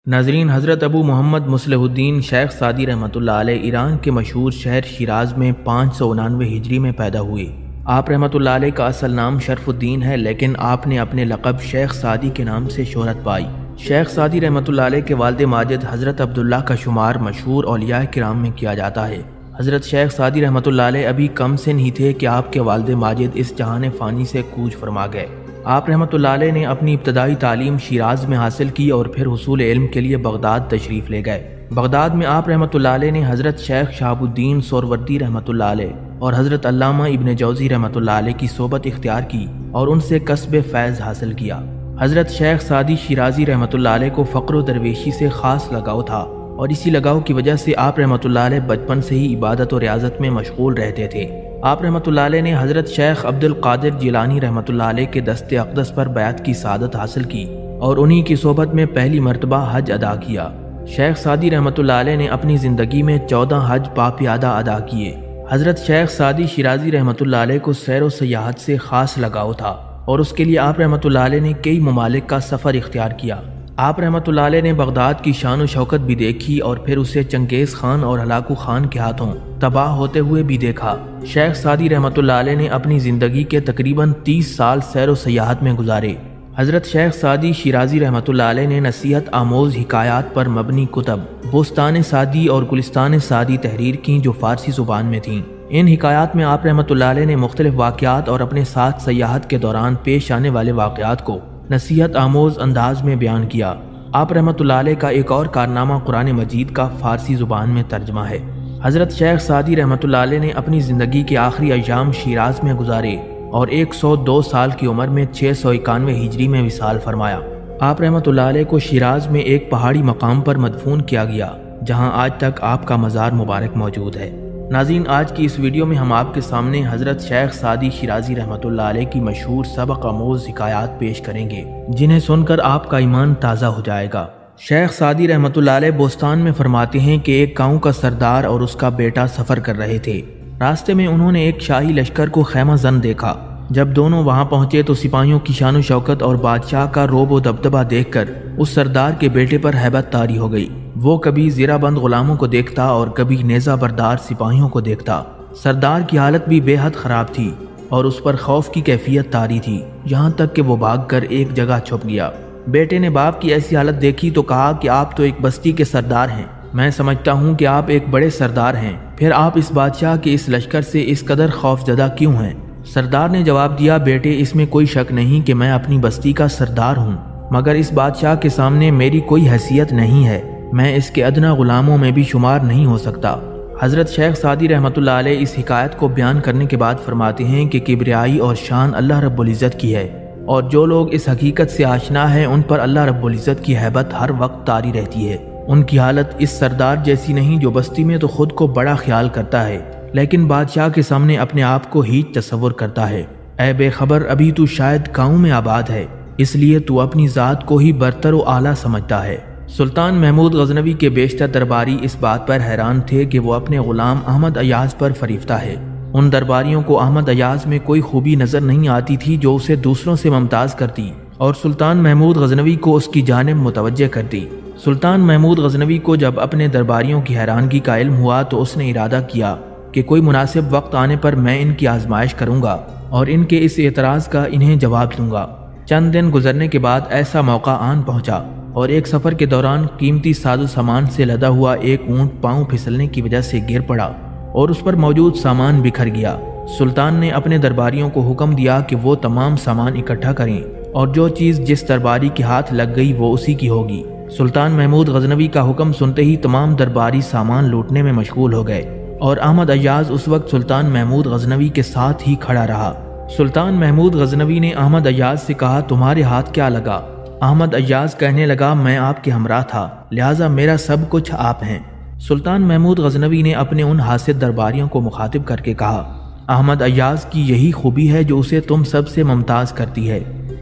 ناظرین، حضرت ابو محمد مصلح الدین شیخ سعدی رحمۃ اللہ علیہ ایران کے مشہور شہر شیراز میں 599 ہجری میں پیدا ہوئے۔ آپ رحمۃ اللہ علیہ کا اصل نام شرف الدین ہے، لیکن آپ نے اپنے لقب شیخ سعدی کے نام سے شہرت پائی۔ شیخ سعدی رحمۃ اللہ علیہ کے والد ماجد حضرت عبداللہ کا شمار مشہور اولیاء کرام میں کیا جاتا ہے۔ حضرت شیخ سعدی رحمۃ اللہ علیہ ابھی کم سن ہی تھے کہ آپ کے والد ماجد اس جہان فانی سے کوچ فرما گئے۔ آپ رحمۃ اللہ علیہ نے اپنی ابتدائی تعلیم شیراز میں حاصل کی اور پھر حصول علم کے لیے بغداد تشریف لے گئے۔ بغداد میں آپ رحمۃ اللہ علیہ نے حضرت شیخ شہاب الدین سہروردی رحمۃ اللہ علیہ اور حضرت علامہ ابن جوزی رحمۃ اللہ علیہ کی صحبت اختیار کی اور ان سے کسب فیض حاصل کیا۔ حضرت شیخ سعدی شیرازی رحمۃ اللہ علیہ کو فقر و درویشی سے خاص لگاؤ تھا، اور اسی لگاؤ کی وجہ سے آپ رحمۃ اللہ علیہ بچپن سے ہی عبادت و ریاضت میں مشغول رہتے تھے۔ آپ رحمۃ اللہ علیہ نے حضرت شیخ عبد القادر جیلانی رحمۃ اللہ علیہ کے دست اقدس پر بیعت کی سعادت حاصل کی اور انہی کی صحبت میں پہلی مرتبہ حج ادا کیا۔ شیخ سعدی رحمۃ اللہ علیہ نے اپنی زندگی میں 14 حج باپیادہ ادا کیے۔ حضرت شیخ سعدی شیرازی رحمۃ اللہ علیہ کو سیر و سیاحت سے خاص لگاؤ تھا، اور اس کے لیے آپ رحمۃ اللہ علیہ نے کئی ممالک کا سفر اختیار کیا۔ آپ رحمۃ اللہ علیہ نے بغداد کی شان و شوکت بھی دیکھی اور پھر اسے چنگیز خان اور ہلاکو خان کے ہاتھوں تباہ ہوتے ہوئے بھی دیکھا۔ شیخ سعدی رحمۃ اللہ علیہ نے اپنی زندگی کے تقریباً 30 سال سیر و سیاحت میں گزارے۔ حضرت شیخ سعدی شیرازی رحمۃ اللہ علیہ نے نصیحت آموز حکایات پر مبنی کتب بستان سعدی اور گلستان سعدی تحریر کی، جو فارسی زبان میں تھیں۔ ان حکایات میں آپ رحمۃ اللہ علیہ نے مختلف واقعات اور اپنے ساتھ سیاحت کے دوران پیش آنے والے واقعات کو نصیحت آموز انداز میں بیان کیا۔ آپ رحمۃ اللہ علیہ کا ایک اور کارنامہ قرآن مجید کا فارسی زبان میں ترجمہ ہے۔ حضرت شیخ سعدی رحمۃ اللہ علیہ نے اپنی زندگی کے آخری ایام شیراز میں گزارے اور 102 سال کی عمر میں 691 ہجری میں وصال فرمایا۔ آپ رحمۃ اللہ علیہ کو شیراز میں ایک پہاڑی مقام پر مدفون کیا گیا، جہاں آج تک آپ کا مزار مبارک موجود ہے۔ ناظرین، آج کی اس ویڈیو میں ہم آپ کے سامنے حضرت شیخ سعدی شیرازی رحمۃ اللہ علیہ کی مشہور سبق آموز حکایات پیش کریں گے، جنہیں سن کر آپ کا ایمان تازہ ہو جائے گا۔ شیخ سعدی رحمۃ اللہ علیہ بوستان میں فرماتے ہیں کہ ایک گاؤں کا سردار اور اس کا بیٹا سفر کر رہے تھے۔ راستے میں انہوں نے ایک شاہی لشکر کو خیمہ زن دیکھا۔ جب دونوں وہاں پہنچے تو سپاہیوں کی شان و شوکت اور بادشاہ کا روب و دبدبہ دیکھ کر اس سردار کے بیٹے پر ہیبت طاری ہو گئی۔ وہ کبھی زیرہ بند غلاموں کو دیکھتا اور کبھی نیزہ بردار سپاہیوں کو دیکھتا۔ سردار کی حالت بھی بے حد خراب تھی اور اس پر خوف کی کیفیت طاری تھی، یہاں تک کہ وہ بھاگ کر ایک جگہ چھپ گیا۔ بیٹے نے باپ کی ایسی حالت دیکھی تو کہا کہ آپ تو ایک بستی کے سردار ہیں، میں سمجھتا ہوں کہ آپ ایک بڑے سردار ہیں، پھر آپ اس بادشاہ کے اس لشکر سے اس قدر خوف زدہ کیوں ہیں؟ سردار نے جواب دیا، بیٹے، اس میں کوئی شک نہیں کہ میں اپنی بستی کا سردار ہوں، مگر اس بادشاہ کے سامنے میری کوئی حیثیت نہیں ہے، میں اس کے ادنا غلاموں میں بھی شمار نہیں ہو سکتا۔ حضرت شیخ سعدی رحمۃ اللہ علیہ اس حکایت کو بیان کرنے کے بعد فرماتے ہیں کہ کبریائی اور شان اللہ رب العزت کی ہے، اور جو لوگ اس حقیقت سے آشنا ہیں ان پر اللہ رب العزت کی ہیبت ہر وقت طاری رہتی ہے۔ ان کی حالت اس سردار جیسی نہیں جو بستی میں تو خود کو بڑا خیال کرتا ہے، لیکن بادشاہ کے سامنے اپنے آپ کو ہیچ تصور کرتا ہے۔ اے بے خبر، ابھی تو شاید گاؤں میں آباد ہے، اس لیے تو اپنی ذات کو ہی برتر و اعلیٰ سمجھتا ہے۔ سلطان محمود غزنوی کے بیشتر درباری اس بات پر حیران تھے کہ وہ اپنے غلام احمد ایاز پر فریفتہ ہے۔ ان درباریوں کو احمد ایاز میں کوئی خوبی نظر نہیں آتی تھی جو اسے دوسروں سے ممتاز کرتی اور سلطان محمود غزنوی کو اس کی جانب متوجہ کرتی۔ سلطان محمود غزنوی کو جب اپنے درباریوں کی حیرانگی کا علم ہوا تو اس نے ارادہ کیا کہ کوئی مناسب وقت آنے پر میں ان کی آزمائش کروں گا اور ان کے اس اعتراض کا انہیں جواب دوں گا۔ چند دن گزرنے کے بعد ایسا موقع آن پہنچا اور ایک سفر کے دوران قیمتی ساز و سامان سے لدا ہوا ایک اونٹ پاؤں پھسلنے کی وجہ سے گر پڑا اور اس پر موجود سامان بکھر گیا۔ سلطان نے اپنے درباریوں کو حکم دیا کہ وہ تمام سامان اکٹھا کریں اور جو چیز جس درباری کے ہاتھ لگ گئی وہ اسی کی ہوگی۔ سلطان محمود غزنوی کا حکم سنتے ہی تمام درباری سامان لوٹنے میں مشغول ہو گئے اور احمد ایاز اس وقت سلطان محمود غزنوی کے ساتھ ہی کھڑا رہا۔ سلطان محمود غزنوی نے احمد ایاز سے کہا، تمہارے ہاتھ کیا لگا؟ احمد ایاز کہنے لگا، میں آپ کے ہمراہ تھا، لہٰذا میرا سب کچھ آپ ہیں۔ سلطان محمود غزنوی نے اپنے ان حاسد درباریوں کو مخاطب کر کے کہا، احمد ایاز کی یہی خوبی ہے جو اسے تم سب سے ممتاز کرتی ہے۔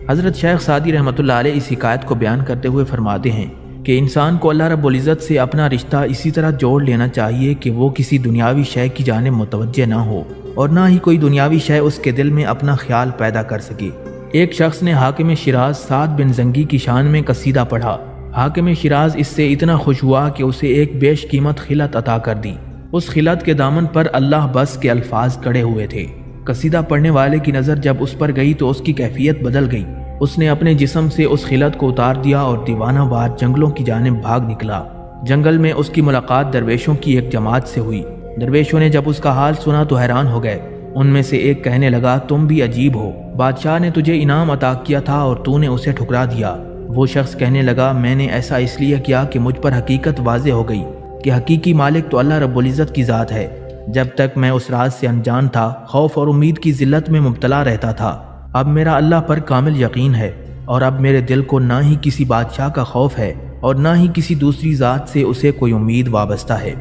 حضرت شیخ سعدی رحمۃ اللہ علیہ اس حکایت کو بیان کرتے ہوئے فرماتے ہیں کہ انسان کو اللہ رب العزت سے اپنا رشتہ اسی طرح جوڑ لینا چاہیے کہ وہ کسی دنیاوی شے کی جانب متوجہ نہ ہو اور نہ ہی کوئی دنیاوی شے اس کے دل میں اپنا خیال پیدا کر سکے۔ ایک شخص نے حاکم شیراز سعد بن زنگی کی شان میں قصیدہ پڑھا۔ حاکم شیراز اس سے اتنا خوش ہوا کہ اسے ایک بیش قیمت خلعت عطا کر دی۔ اس خلعت کے دامن پر اللہ بس کے الفاظ کڑے ہوئے تھے۔ قصیدہ پڑھنے والے کی نظر جب اس پر گئی تو اس کی کیفیت بدل گئی۔ اس نے اپنے جسم سے اس خلعت کو اتار دیا اور دیوانہ وار جنگلوں کی جانب بھاگ نکلا۔ جنگل میں اس کی ملاقات درویشوں کی ایک جماعت سے ہوئی۔ درویشوں نے جب اس کا حال سنا تو حیران ہو گئے۔ ان میں سے ایک کہنے لگا، تم بھی عجیب ہو، بادشاہ نے تجھے انعام عطا کیا تھا اور تو نے اسے ٹھکرا دیا۔ وہ شخص کہنے لگا، میں نے ایسا اس لیے کیا کہ مجھ پر حقیقت واضح ہو گئی کہ حقیقی مالک تو اللہ رب العزت کی ذات ہے۔ جب تک میں اس راز سے انجان تھا، خوف اور امید کی ذلت میں مبتلا رہتا تھا۔ اب میرا اللہ پر کامل یقین ہے اور اب میرے دل کو نہ ہی کسی بادشاہ کا خوف ہے اور نہ ہی کسی دوسری ذات سے اسے کوئی امید وابستہ ہے۔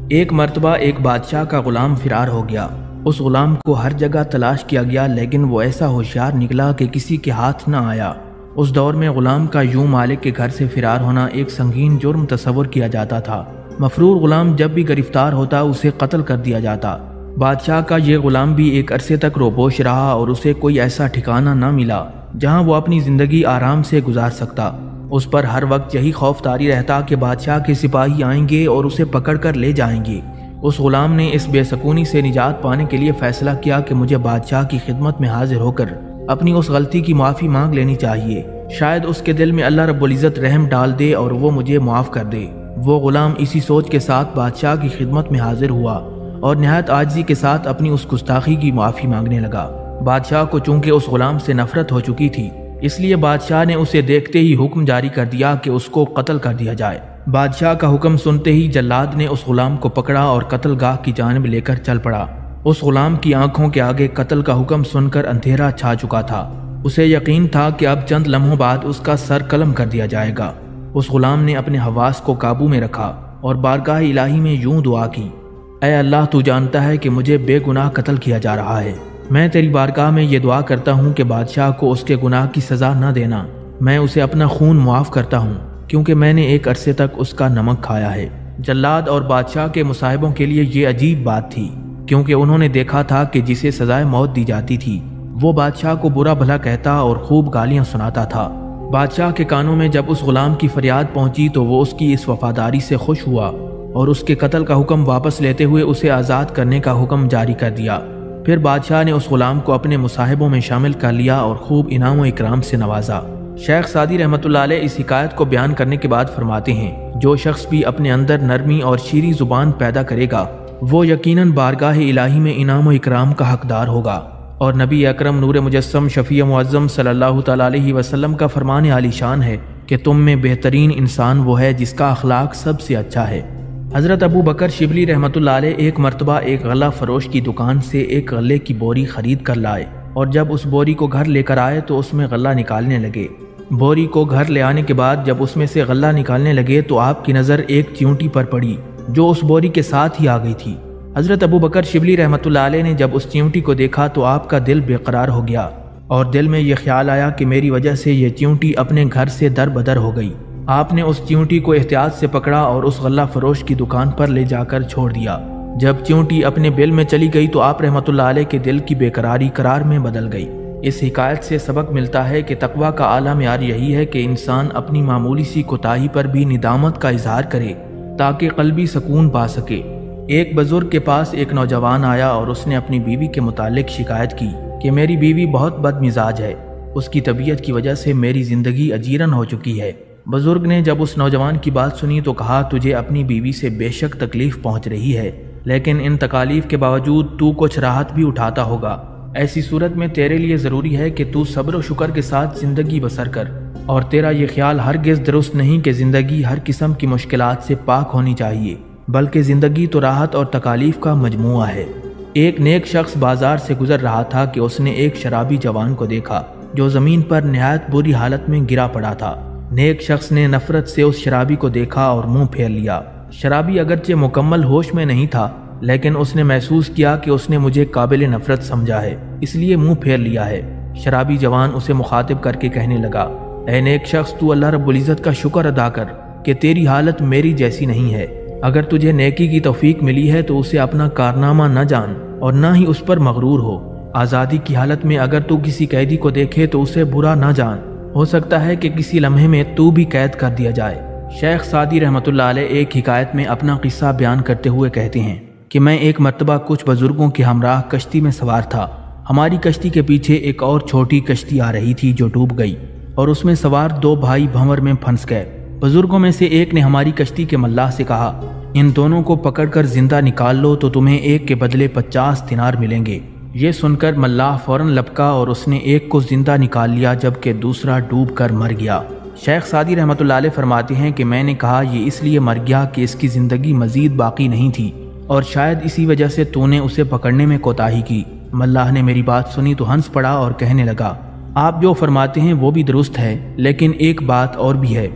ایک مرتبہ ایک بادشاہ کا غلام فرار ہو گیا۔ اس غلام کو ہر جگہ تلاش کیا گیا لیکن وہ ایسا ہوشیار نکلا کہ کسی کے ہاتھ نہ آیا۔ اس دور میں غلام کا یوں مالک کے گھر سے فرار ہونا ایک سنگین جرم تصور کیا جاتا تھا۔ مفرور غلام جب بھی گرفتار ہوتا اسے قتل کر دیا جاتا۔ بادشاہ کا یہ غلام بھی ایک عرصے تک روپوش رہا اور اسے کوئی ایسا ٹھکانہ نہ ملا جہاں وہ اپنی زندگی آرام سے گزار سکتا۔ اس پر ہر وقت یہی خوف طاری رہتا کہ بادشاہ کے سپاہی آئیں گے اور اسے پکڑ کر لے جائیں گے۔ اس غلام نے اس بے سکونی سے نجات پانے کے لیے فیصلہ کیا کہ مجھے بادشاہ کی خدمت میں حاضر ہو کر اپنی اس غلطی کی معافی مانگ لینی چاہیے، شاید اس کے دل میں اللہ رب العزت رحم ڈال دے اور وہ مجھے معاف کر دے۔ وہ غلام اسی سوچ کے ساتھ بادشاہ کی خدمت میں حاضر ہوا اور نہایت عاجزی کے ساتھ اپنی اس گستاخی کی معافی مانگنے لگا۔ بادشاہ کو چونکہ اس غلام سے نفرت ہو چکی تھی، اس لیے بادشاہ نے اسے دیکھتے ہی حکم جاری کر دیا کہ اس کو قتل کر دیا جائے۔ بادشاہ کا حکم سنتے ہی جلاد نے اس غلام کو پکڑا اور قتل گاہ کی جانب لے کر چل پڑا۔ اس غلام کی آنکھوں کے آگے قتل کا حکم سن کر اندھیرا چھا چکا تھا۔ اسے یقین تھا کہ اب چند لمحوں بعد اس کا سر قلم کر دیا جائے گا۔ اس غلام نے اپنے حواس کو قابو میں رکھا اور بارگاہ الہی میں یوں دعا کی، اے اللہ، تو جانتا ہے کہ مجھے بے گناہ قتل کیا جا رہا ہے۔ میں تیری بارگاہ میں یہ دعا کرتا ہوں کہ بادشاہ کو اس کے گناہ کی سزا نہ دینا۔ میں اسے اپنا خون معاف کرتا ہوں کیونکہ میں نے ایک عرصے تک اس کا نمک کھایا ہے۔ جلاد اور بادشاہ کے مصاحبوں کے لیے یہ عجیب بات تھی کیونکہ انہوں نے دیکھا تھا کہ جسے سزائے موت دی جاتی تھی وہ بادشاہ کو برا بھلا کہتا اور خوب گالیاں سناتا تھا۔ بادشاہ کے کانوں میں جب اس غلام کی فریاد پہنچی تو وہ اس کی اس وفاداری سے خوش ہوا اور اس کے قتل کا حکم واپس لیتے ہوئے اسے آزاد کرنے کا حکم جاری کر دیا۔ پھر بادشاہ نے اس غلام کو اپنے مصاحبوں میں شامل کر لیا اور خوب انعام و اکرام سے نوازا۔ شیخ سعدی رحمۃ اللہ علیہ اس حکایت کو بیان کرنے کے بعد فرماتے ہیں، جو شخص بھی اپنے اندر نرمی اور شیریں زبان پیدا کرے گا وہ یقیناً بارگاہ الہی میں انعام و اکرام کا حقدار ہوگا۔ اور نبی اکرم نور مجسم شفیع معظم صلی اللہ تعالیٰ علیہ وسلم کا فرمان عالی شان ہے کہ تم میں بہترین انسان وہ ہے جس کا اخلاق سب سے اچھا ہے۔ حضرت ابو بکر شبلی رحمۃ اللہ علیہ ایک مرتبہ ایک غلہ فروش کی دکان سے ایک غلے کی بوری خرید کر لائے اور جب اس بوری کو گھر لے کر آئے تو اس میں غلہ نکالنے لگے۔ بوری کو گھر لے آنے کے بعد جب اس میں سے غلہ نکالنے لگے تو آپ کی نظر ایک چیونٹی پر پڑی جو اس بوری کے ساتھ ہی آ گئی تھی۔ حضرت ابو بکر شبلی رحمۃ اللہ علیہ نے جب اس چیونٹی کو دیکھا تو آپ کا دل بے قرار ہو گیا اور دل میں یہ خیال آیا کہ میری وجہ سے یہ چیونٹی اپنے گھر سے در بدر ہو گئی۔ آپ نے اس چیونٹی کو احتیاط سے پکڑا اور اس غلہ فروش کی دکان پر لے جا کر چھوڑ دیا۔ جب چیونٹی اپنے بل میں چلی گئی تو آپ رحمۃ اللہ علیہ کے دل کی بے قراری قرار میں بدل گئی۔ اس حکایت سے سبق ملتا ہے کہ تقویٰ کا اعلیٰ معیار یہی ہے کہ انسان اپنی معمولی سی کوتاہی پر بھی ندامت کا اظہار کرے تاکہ قلبی سکون پا سکے۔ ایک بزرگ کے پاس ایک نوجوان آیا اور اس نے اپنی بیوی کے متعلق شکایت کی کہ میری بیوی بہت بد مزاج ہے، اس کی طبیعت کی وجہ سے میری زندگی اجیرن ہو چکی ہے۔ بزرگ نے جب اس نوجوان کی بات سنی تو کہا، تجھے اپنی بیوی سے بے شک تکلیف پہنچ رہی ہے لیکن ان تکالیف کے باوجود تو کچھ راحت بھی اٹھاتا ہوگا۔ ایسی صورت میں تیرے لیے ضروری ہے کہ تو صبر و شکر کے ساتھ زندگی بسر کر، اور تیرا یہ خیال ہرگز درست نہیں کہ زندگی ہر قسم کی مشکلات سے پاک ہونی چاہیے، بلکہ زندگی تو راحت اور تکالیف کا مجموعہ ہے۔ ایک نیک شخص بازار سے گزر رہا تھا کہ اس نے ایک شرابی جوان کو دیکھا جو زمین پر نہایت بری حالت میں گرا پڑا تھا۔ نیک شخص نے نفرت سے اس شرابی کو دیکھا اور منہ پھیر لیا۔ شرابی اگرچہ مکمل ہوش میں نہیں تھا لیکن اس نے محسوس کیا کہ اس نے مجھے قابل نفرت سمجھا ہے، اس لیے منہ پھیر لیا ہے۔ شرابی جوان اسے مخاطب کر کے کہنے لگا، اے نیک شخص، تو اللہ رب العزت کا شکر ادا کر کہ تیری حالت میری جیسی نہیں ہے۔ اگر تجھے نیکی کی توفیق ملی ہے تو اسے اپنا کارنامہ نہ جان اور نہ ہی اس پر مغرور ہو۔ آزادی کی حالت میں اگر تو کسی قیدی کو دیکھے تو اسے برا نہ جان، ہو سکتا ہے کہ کسی لمحے میں تو بھی قید کر دیا جائے۔ شیخ سعدی رحمۃ اللہ علیہ ایک حکایت میں اپنا قصہ بیان کرتے ہوئے کہتے ہیں کہ میں ایک مرتبہ کچھ بزرگوں کے ہمراہ کشتی میں سوار تھا۔ ہماری کشتی کے پیچھے ایک اور چھوٹی کشتی آ رہی تھی جو ڈوب گئی اور اس میں سوار 2 بھائی بھنور میں پھنس گئے۔ بزرگوں میں سے ایک نے ہماری کشتی کے ملاح سے کہا، ان دونوں کو پکڑ کر زندہ نکال لو تو تمہیں ایک کے بدلے 50 دینار ملیں گے۔ یہ سن کر ملاح فوراً لپکا اور اس نے ایک کو زندہ نکال لیا جبکہ دوسرا ڈوب کر مر گیا۔ شیخ سعدی رحمۃ اللہ علیہ فرماتے ہیں کہ میں نے کہا یہ اس لیے مر گیا کہ اس کی زندگی مزید باقی نہیں تھی اور شاید اسی وجہ سے تو نے اسے پکڑنے میں کوتاہی کی۔ ملاح نے میری بات سنی تو ہنس پڑا اور کہنے لگا، آپ جو فرماتے ہیں وہ بھی درست ہے، لیکن ایک بات اور بھی ہے،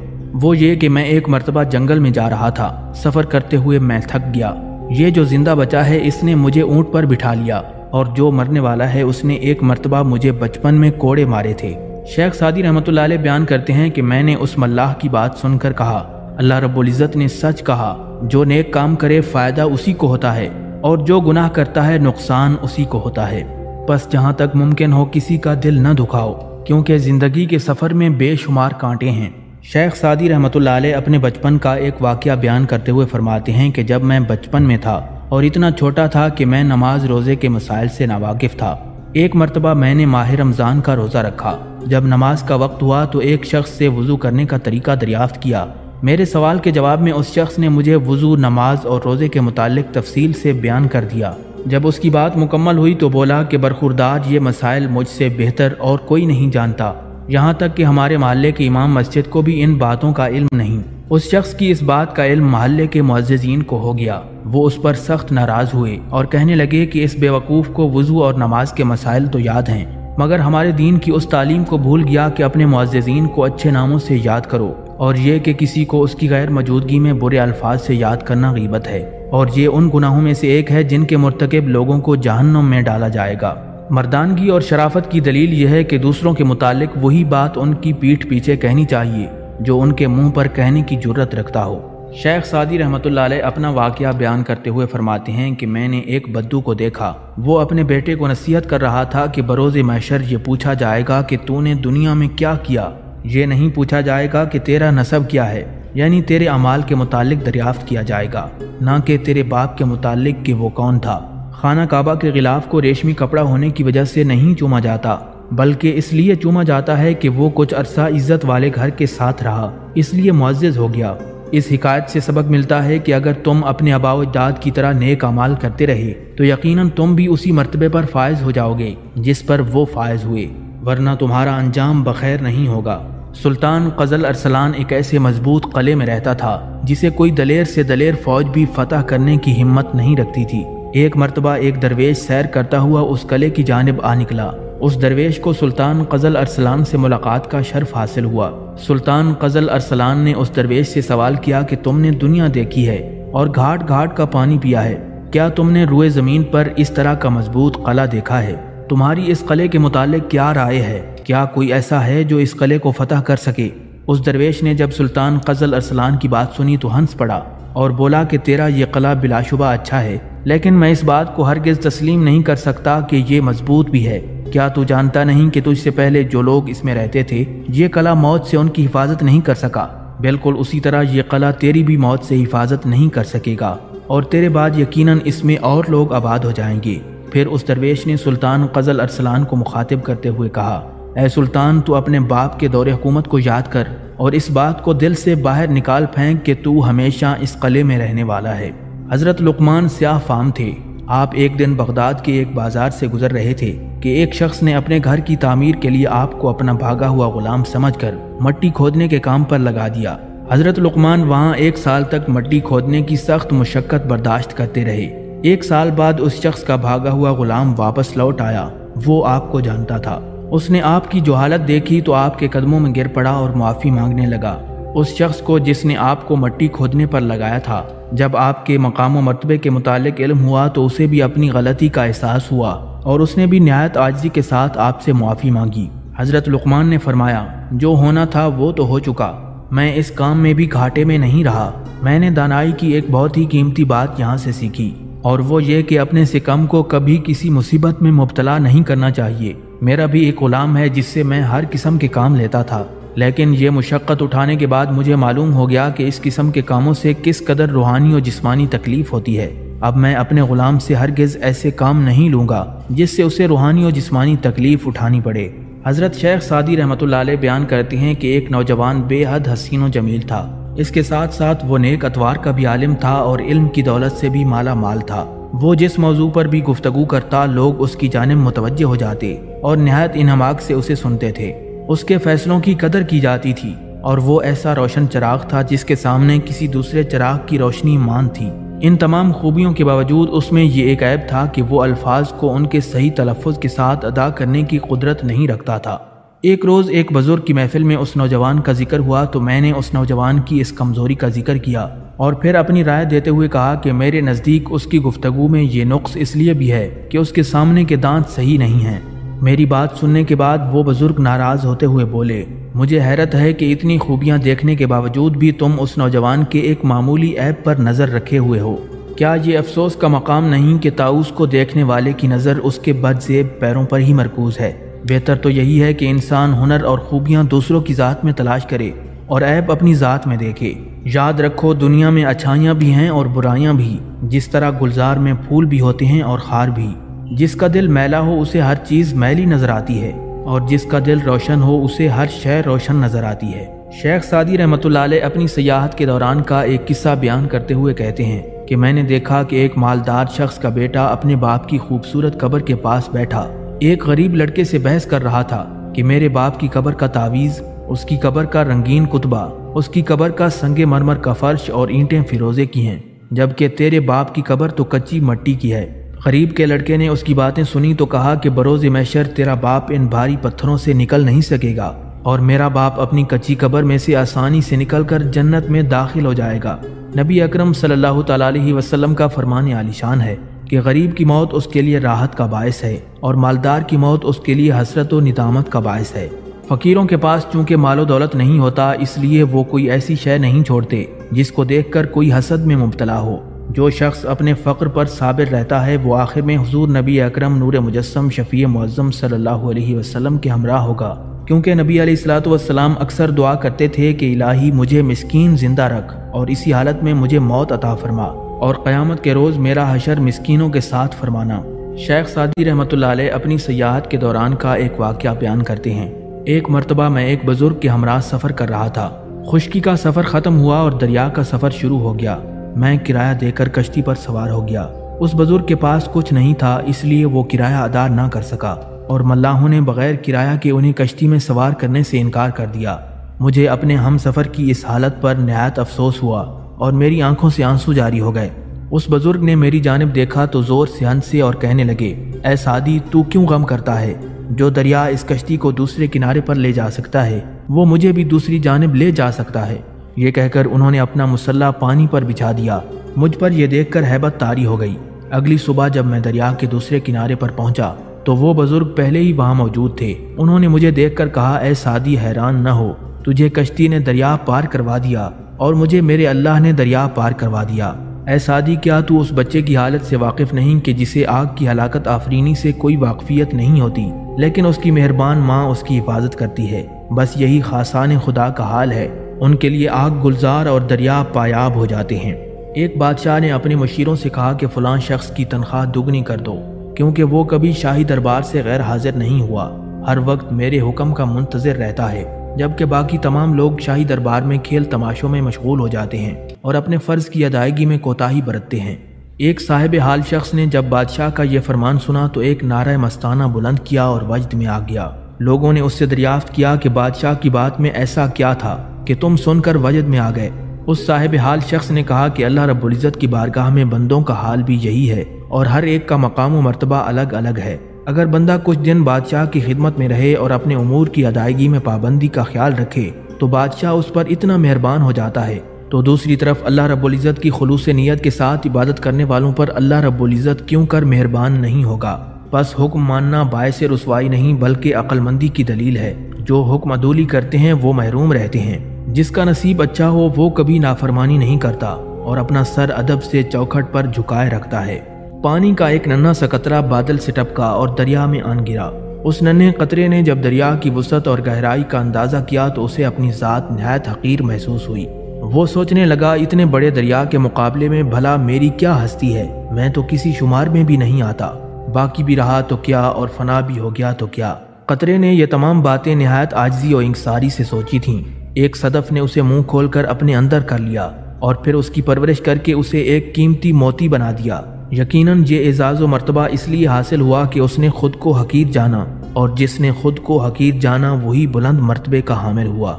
وہ یہ کہ میں ایک مرتبہ جنگل میں جا رہا تھا۔ سفر کرتے ہوئے میں تھک گیا۔ یہ جو زندہ بچا ہے اس نے مجھے اونٹ پر بٹھا لیا اور جو مرنے والا ہے اس نے ایک مرتبہ مجھے بچپن میں کوڑے مارے تھے۔ شیخ سعدی رحمۃ اللہ علیہ بیان کرتے ہیں کہ میں نے اس ملاح کی بات سن کر کہا، اللہ رب العزت نے سچ کہا، جو نیک کام کرے فائدہ اسی کو ہوتا ہے اور جو گناہ کرتا ہے نقصان اسی کو ہوتا ہے۔ بس جہاں تک ممکن ہو کسی کا دل نہ دکھاؤ، کیونکہ زندگی کے سفر میں بے شمار کانٹے ہیں۔ شیخ سعدی رحمۃ اللہ علیہ اپنے بچپن کا ایک واقعہ بیان کرتے ہوئے فرماتے ہیں کہ جب میں بچپن میں تھا اور اتنا چھوٹا تھا کہ میں نماز روزے کے مسائل سے ناواقف تھا، ایک مرتبہ میں نے ماہ رمضان کا روزہ رکھا۔ جب نماز کا وقت ہوا تو ایک شخص سے وضو کرنے کا طریقہ دریافت کیا۔ میرے سوال کے جواب میں اس شخص نے مجھے وضو، نماز اور روزے کے متعلق تفصیل سے بیان کر دیا۔ جب اس کی بات مکمل ہوئی تو بولا کہ برخوردار یہ مسائل مجھ سے بہتر اور کوئی نہیں جانتا، یہاں تک کہ ہمارے محلے کے امام مسجد کو بھی ان باتوں کا علم نہیں۔ اس شخص کی اس بات کا علم محلے کے معززین کو ہو گیا۔ وہ اس پر سخت ناراض ہوئے اور کہنے لگے کہ اس بے وقوف کو وضو اور نماز کے مسائل تو یاد ہیں، مگر ہمارے دین کی اس تعلیم کو بھول گیا کہ اپنے معززین کو اچھے ناموں سے یاد کرو، اور یہ کہ کسی کو اس کی غیر موجودگی میں برے الفاظ سے یاد کرنا غیبت ہے، اور یہ ان گناہوں میں سے ایک ہے جن کے مرتکب لوگوں کو جہنم میں ڈالا جائے گا۔ مردانگی اور شرافت کی دلیل یہ ہے کہ دوسروں کے متعلق وہی بات ان کی پیٹھ پیچھے کہنی چاہیے جو ان کے منہ پر کہنے کی جرت رکھتا ہو۔ شیخ سعدی رحمۃ اللہ علیہ اپنا واقعہ بیان کرتے ہوئے فرماتے ہیں کہ میں نے ایک بدو کو دیکھا، وہ اپنے بیٹے کو نصیحت کر رہا تھا کہ بروز محشر یہ پوچھا جائے گا کہ تو نے دنیا میں کیا کیا، یہ نہیں پوچھا جائے گا کہ تیرا نسب کیا ہے، یعنی تیرے اعمال کے متعلق دریافت کیا جائے گا، نہ کہ تیرے باپ کے متعلق کہ وہ کون تھا۔ خانہ کعبہ کے غلاف کو ریشمی کپڑا ہونے کی وجہ سے نہیں چوما جاتا، بلکہ اس لیے چوما جاتا ہے کہ وہ کچھ عرصہ عزت والے گھر کے ساتھ رہا، اس لیے معزز ہو گیا۔ اس حکایت سے سبق ملتا ہے کہ اگر تم اپنے آباء و اجداد کی طرح نیک اعمال کرتے رہے تو یقیناً تم بھی اسی مرتبے پر فائز ہو جاؤ گے جس پر وہ فائز ہوئے، ورنہ تمہارا انجام بخیر نہیں ہوگا۔ سلطان قزل ارسلان ایک ایسے مضبوط قلعے میں رہتا تھا جسے کوئی دلیر سے دلیر فوج بھی فتح کرنے کی ہمت نہیں رکھتی تھی۔ ایک مرتبہ ایک درویش سیر کرتا ہوا اس قلعے کی جانب آ نکلا۔ اس درویش کو سلطان قزل ارسلان سے ملاقات کا شرف حاصل ہوا۔ سلطان قزل ارسلان نے اس درویش سے سوال کیا کہ تم نے دنیا دیکھی ہے اور گھاٹ گھاٹ کا پانی پیا ہے، کیا تم نے روئے زمین پر اس طرح کا مضبوط قلعہ دیکھا ہے؟ تمہاری اس قلعے کے متعلق کیا رائے ہے؟ کیا کوئی ایسا ہے جو اس قلعے کو فتح کر سکے؟ اس درویش نے جب سلطان قزل ارسلان کی بات سنی تو ہنس پڑا اور بولا کہ تیرا یہ قلعہ بلا شبہ اچھا ہے، لیکن میں اس بات کو ہرگز تسلیم نہیں کر سکتا کہ یہ مضبوط بھی ہے۔ کیا تو جانتا نہیں کہ تجھ سے پہلے جو لوگ اس میں رہتے تھے یہ قلعہ موت سے ان کی حفاظت نہیں کر سکا، بالکل اسی طرح یہ قلعہ تیری بھی موت سے حفاظت نہیں کر سکے گا، اور تیرے بعد یقیناً اس میں اور لوگ آباد ہو جائیں گے۔ پھر اس درویش نے سلطان قزل ارسلان کو مخاطب کرتے ہوئے کہا، اے سلطان، تو اپنے باپ کے دور حکومت کو یاد کر اور اس بات کو دل سے باہر نکال پھینک کہ تو ہمیشہ اس قلعے میں رہنے والا ہے۔ حضرت لقمان سیاہ فام تھے۔ آپ ایک دن بغداد کے ایک بازار سے گزر رہے تھے کہ ایک شخص نے اپنے گھر کی تعمیر کے لیے آپ کو اپنا بھاگا ہوا غلام سمجھ کر مٹی کھودنے کے کام پر لگا دیا۔ حضرت لقمان وہاں 1 سال تک مٹی کھودنے کی سخت مشقت برداشت کرتے رہے۔ 1 سال بعد اس شخص کا بھاگا ہوا غلام واپس لوٹ آیا۔ وہ آپ کو جانتا تھا۔ اس نے آپ کی جو حالت دیکھی تو آپ کے قدموں میں گر پڑا اور معافی مانگنے لگا۔ اس شخص کو جس نے آپ کو مٹی کھودنے پر لگایا تھا، جب آپ کے مقام و مرتبے کے متعلق علم ہوا تو اسے بھی اپنی غلطی کا احساس ہوا اور اس نے بھی نہایت عاجزی کے ساتھ آپ سے معافی مانگی۔ حضرت لقمان نے فرمایا، جو ہونا تھا وہ تو ہو چکا، میں اس کام میں بھی گھاٹے میں نہیں رہا۔ میں نے دانائی کی ایک بہت ہی قیمتی بات یہاں سے سیکھی، اور وہ یہ کہ اپنے سے کم کو کبھی کسی مصیبت میں مبتلا نہیں کرنا چاہیے۔ میرا بھی ایک غلام ہے جس سے میں ہر قسم کے کام لیتا تھا، لیکن یہ مشقت اٹھانے کے بعد مجھے معلوم ہو گیا کہ اس قسم کے کاموں سے کس قدر روحانی اور جسمانی تکلیف ہوتی ہے۔ اب میں اپنے غلام سے ہرگز ایسے کام نہیں لوں گا جس سے اسے روحانی اور جسمانی تکلیف اٹھانی پڑے۔ حضرت شیخ سعدی رحمۃ اللہ علیہ بیان کرتے ہیں کہ ایک نوجوان بے حد حسین و جمیل تھا، اس کے ساتھ ساتھ وہ نیک اتوار کا بھی عالم تھا اور علم کی دولت سے بھی مالا مال تھا۔ وہ جس موضوع پر بھی گفتگو کرتا لوگ اس کی جانب متوجہ ہو جاتے اور نہایت انہماک سے اسے سنتے تھے۔ اس کے فیصلوں کی قدر کی جاتی تھی اور وہ ایسا روشن چراغ تھا جس کے سامنے کسی دوسرے چراغ کی روشنی مان تھی۔ ان تمام خوبیوں کے باوجود اس میں یہ ایک عیب تھا کہ وہ الفاظ کو ان کے صحیح تلفظ کے ساتھ ادا کرنے کی قدرت نہیں رکھتا تھا۔ ایک روز ایک بزرگ کی محفل میں اس نوجوان کا ذکر ہوا تو میں نے اس نوجوان کی اس کمزوری کا ذکر کیا اور پھر اپنی رائے دیتے ہوئے کہا کہ میرے نزدیک اس کی گفتگو میں یہ نقص اس لیے بھی ہے کہ اس کے سامنے کے دانت صحیح نہیں ہیں۔ میری بات سننے کے بعد وہ بزرگ ناراض ہوتے ہوئے بولے، مجھے حیرت ہے کہ اتنی خوبیاں دیکھنے کے باوجود بھی تم اس نوجوان کے ایک معمولی عیب پر نظر رکھے ہوئے ہو۔ کیا یہ افسوس کا مقام نہیں کہ طاؤس کو دیکھنے والے کی نظر اس کے بدزیب پیروں پر ہی مرکوز ہے؟ بہتر تو یہی ہے کہ انسان ہنر اور خوبیاں دوسروں کی ذات میں تلاش کرے اور عیب اپنی ذات میں دیکھے۔ یاد رکھو، دنیا میں اچھائیاں بھی ہیں اور برائیاں بھی، جس طرح گلزار میں پھول بھی ہوتے ہیں اور خار بھی۔ جس کا دل میلا ہو اسے ہر چیز میلی نظر آتی ہے اور جس کا دل روشن ہو اسے ہر شے روشن نظر آتی ہے۔ شیخ سعدی رحمۃ اللہ علیہ اپنی سیاحت کے دوران کا ایک قصہ بیان کرتے ہوئے کہتے ہیں کہ میں نے دیکھا کہ ایک مالدار شخص کا بیٹا اپنے باپ کی خوبصورت قبر کے پاس بیٹھا ایک غریب لڑکے سے بحث کر رہا تھا کہ میرے باپ کی قبر کا تعویذ، اس کی قبر کا رنگین کتبہ، اس کی قبر کا سنگ مرمر کا فرش اور اینٹیں فیروزے کی ہیں، جبکہ تیرے باپ کی قبر تو کچی مٹی کی ہے۔ غریب کے لڑکے نے اس کی باتیں سنی تو کہا کہ بروز محشر تیرا باپ ان بھاری پتھروں سے نکل نہیں سکے گا اور میرا باپ اپنی کچی قبر میں سے آسانی سے نکل کر جنت میں داخل ہو جائے گا۔ نبی اکرم صلی اللہ تعالیٰ علیہ وسلم کا فرمان عالی شان ہے کہ غریب کی موت اس کے لیے راحت کا باعث ہے اور مالدار کی موت اس کے لیے حسرت و ندامت کا باعث ہے۔ فقیروں کے پاس چونکہ مال و دولت نہیں ہوتا، اس لیے وہ کوئی ایسی شے نہیں چھوڑتے جس کو دیکھ کر کوئی حسد میں مبتلا ہو۔ جو شخص اپنے فقر پر صابر رہتا ہے وہ آخر میں حضور نبی اکرم نور مجسم شفیع معظم صلی اللہ علیہ وسلم کے ہمراہ ہوگا، کیونکہ نبی علیہ الصلوۃ والسلام اکثر دعا کرتے تھے کہ الہی مجھے مسکین زندہ رکھ اور اسی حالت میں مجھے موت عطا فرما اور قیامت کے روز میرا حشر مسکینوں کے ساتھ فرمانا۔ شیخ سعدی رحمۃ اللہ علیہ اپنی سیاحت کے دوران کا ایک واقعہ بیان کرتے ہیں۔ ایک مرتبہ میں ایک بزرگ کے ہمراہ سفر کر رہا تھا۔ خشکی کا سفر ختم ہوا اور دریا کا سفر شروع ہو گیا۔ میں کرایہ دے کر کشتی پر سوار ہو گیا۔ اس بزرگ کے پاس کچھ نہیں تھا، اس لیے وہ کرایہ ادا نہ کر سکا اور ملاحوں نے بغیر کرایہ کے انہیں کشتی میں سوار کرنے سے انکار کر دیا۔ مجھے اپنے ہم سفر کی اس حالت پر نہایت افسوس ہوا اور میری آنکھوں سے آنسو جاری ہو گئے۔ اس بزرگ نے میری جانب دیکھا تو زور سے ہنسے اور کہنے لگے، اے سعدی، تو کیوں غم کرتا ہے؟ جو دریا اس کشتی کو دوسرے کنارے پر لے جا سکتا ہے وہ مجھے بھی دوسری جانب لے جا سکتا ہے۔ یہ کہہ کر انہوں نے اپنا مسلح پانی پر بچھا دیا۔ مجھ پر یہ دیکھ کر ہیبت طاری ہو گئی۔ اگلی صبح جب میں دریا کے دوسرے کنارے پر پہنچا تو وہ بزرگ پہلے ہی وہاں موجود تھے۔ انہوں نے مجھے دیکھ کر کہا، اے سعدی، حیران نہ ہو، تجھے کشتی نے دریا پار کروا دیا اور مجھے میرے اللہ نے دریا پار کروا دیا۔ اے سعدی، کیا تو اس بچے کی حالت سے واقف نہیں کہ جسے آگ کی ہلاکت آفرینی سے کوئی واقفیت نہیں ہوتی، لیکن اس کی مہربان ماں اس کی حفاظت کرتی ہے؟ بس یہی خاصان خدا کا حال ہے، ان کے لیے آگ گلزار اور دریا پایاب ہو جاتے ہیں۔ ایک بادشاہ نے اپنے مشیروں سے کہا کہ فلاں شخص کی تنخواہ دگنی کر دو، کیونکہ وہ کبھی شاہی دربار سے غیر حاضر نہیں ہوا، ہر وقت میرے حکم کا منتظر رہتا ہے، جبکہ باقی تمام لوگ شاہی دربار میں کھیل تماشوں میں مشغول ہو جاتے ہیں اور اپنے فرض کی ادائیگی میں کوتاہی برتتے ہیں۔ ایک صاحب حال شخص نے جب بادشاہ کا یہ فرمان سنا تو ایک نعرہ مستانہ بلند کیا اور وجد میں آ گیا۔ لوگوں نے اس سے دریافت کیا کہ بادشاہ کی بات میں ایسا کیا تھا کہ تم سن کر وجد میں آ گئے؟ اس صاحب حال شخص نے کہا کہ اللہ رب العزت کی بارگاہ میں بندوں کا حال بھی یہی ہے اور ہر ایک کا مقام و مرتبہ الگ الگ ہے۔ اگر بندہ کچھ دن بادشاہ کی خدمت میں رہے اور اپنے امور کی ادائیگی میں پابندی کا خیال رکھے تو بادشاہ اس پر اتنا مہربان ہو جاتا ہے، تو دوسری طرف اللہ رب العزت کی خلوص نیت کے ساتھ عبادت کرنے والوں پر اللہ رب العزت کیوں کر مہربان نہیں ہوگا؟ بس حکم ماننا باعث رسوائی نہیں بلکہ عقل مندی کی دلیل ہے۔ جو حکم عدولی کرتے ہیں وہ محروم رہتے ہیں۔ جس کا نصیب اچھا ہو وہ کبھی نافرمانی نہیں کرتا اور اپنا سر ادب سے چوکھٹ پر جھکائے رکھتا ہے۔ پانی کا ایک ننھا سا قطرہ بادل سے ٹپکا اور دریا میں آن گرا۔ اس ننھے قطرے نے جب دریا کی وسعت اور گہرائی کا اندازہ کیا تو اسے اپنی ذات نہایت حقیر محسوس ہوئی۔ وہ سوچنے لگا، اتنے بڑے دریا کے مقابلے میں بھلا میری کیا ہستی ہے، میں تو کسی شمار میں بھی نہیں آتا، باقی بھی رہا تو کیا اور فنا بھی ہو گیا تو کیا۔ قطرے نے یہ تمام باتیں نہایت عاجزی اور انکساری سے سوچی تھیں۔ ایک صدف نے اسے منہ کھول کر اپنے اندر کر لیا اور پھر اس کی پرورش کر کے اسے ایک قیمتی موتی بنا دیا۔ یقیناً یہ اعزاز و مرتبہ اس لیے حاصل ہوا کہ اس نے خود کو حقیر جانا، اور جس نے خود کو حقیر جانا وہی بلند مرتبے کا حامل ہوا۔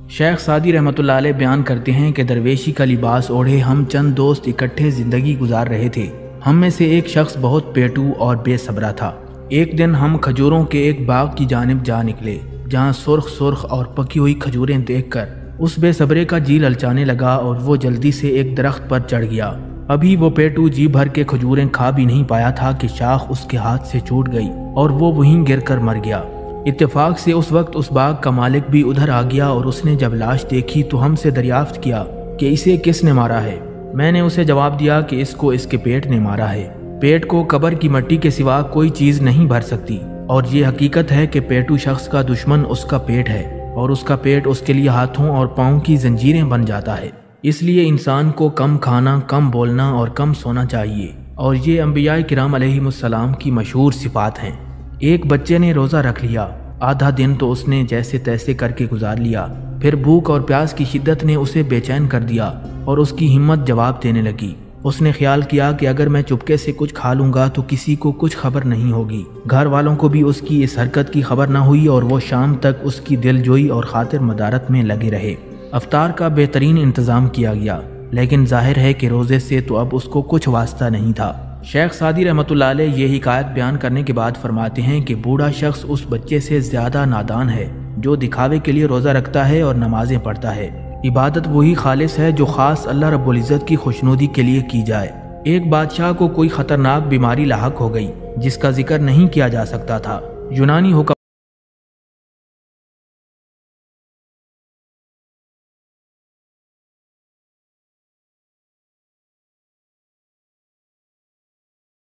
شیخ سعدی رحمۃ اللہ علیہ بیان کرتے ہیں کہ درویشی کا لباس اوڑھے ہم چند دوست اکٹھے زندگی گزار رہے تھے۔ ہم میں سے ایک شخص بہت پیٹو اور بے صبرا تھا۔ ایک دن ہم کھجوروں کے ایک باغ کی جانب جا نکلے، جہاں سرخ اور پکی ہوئی کھجوریں دیکھ کر اس بے صبرے کا جی للچانے لگا اور وہ جلدی سے ایک درخت پر چڑھ گیا۔ ابھی وہ پیٹو جی بھر کے کھجوریں کھا بھی نہیں پایا تھا کہ شاخ اس کے ہاتھ سے چھوٹ گئی اور وہ وہیں گر کر مر گیا۔ اتفاق سے اس وقت اس باغ کا مالک بھی ادھر آ گیا اور اس نے جب لاش دیکھی تو ہم سے دریافت کیا کہ اسے کس نے مارا ہے۔ میں نے اسے جواب دیا کہ اس کو اس کے پیٹ نے مارا ہے۔ پیٹ کو قبر کی مٹی کے سوا کوئی چیز نہیں بھر سکتی، اور یہ حقیقت ہے کہ پیٹو شخص کا دشمن اس کا پیٹ ہے، اور اس کا پیٹ اس کے لیے ہاتھوں اور پاؤں کی زنجیریں بن جاتا ہے۔ اس لیے انسان کو کم کھانا، کم بولنا اور کم سونا چاہیے، اور یہ انبیاء کرام علیہم السلام کی مشہور صفات ہیں۔ ایک بچے نے روزہ رکھ لیا، آدھا دن تو اس نے جیسے تیسے کر کے گزار لیا، پھر بھوک اور پیاس کی شدت نے اسے بے چین کر دیا اور اس کی ہمت جواب دینے لگی۔ اس نے خیال کیا کہ اگر میں چپکے سے کچھ کھا لوں گا تو کسی کو کچھ خبر نہیں ہوگی۔ گھر والوں کو بھی اس کی اس حرکت کی خبر نہ ہوئی اور وہ شام تک اس کی دل جوئی اور خاطر مدارت میں لگے رہے۔ افطار کا بہترین انتظام کیا گیا، لیکن ظاہر ہے کہ روزے سے تو اب اس کو کچھ واسطہ نہیں تھا۔ شیخ سعدی رحمۃ اللہ علیہ یہ حکایت بیان کرنے کے بعد فرماتے ہیں کہ بوڑھا شخص اس بچے سے زیادہ نادان ہے جو دکھاوے کے لیے روزہ رکھتا ہے اور نمازیں پڑھتا ہے۔ عبادت وہی خالص ہے جو خاص اللہ رب العزت کی خوشنودی کے لیے کی جائے۔ ایک بادشاہ کو کوئی خطرناک بیماری لاحق ہو گئی جس کا ذکر نہیں کیا جا سکتا تھا۔ یونانی حکم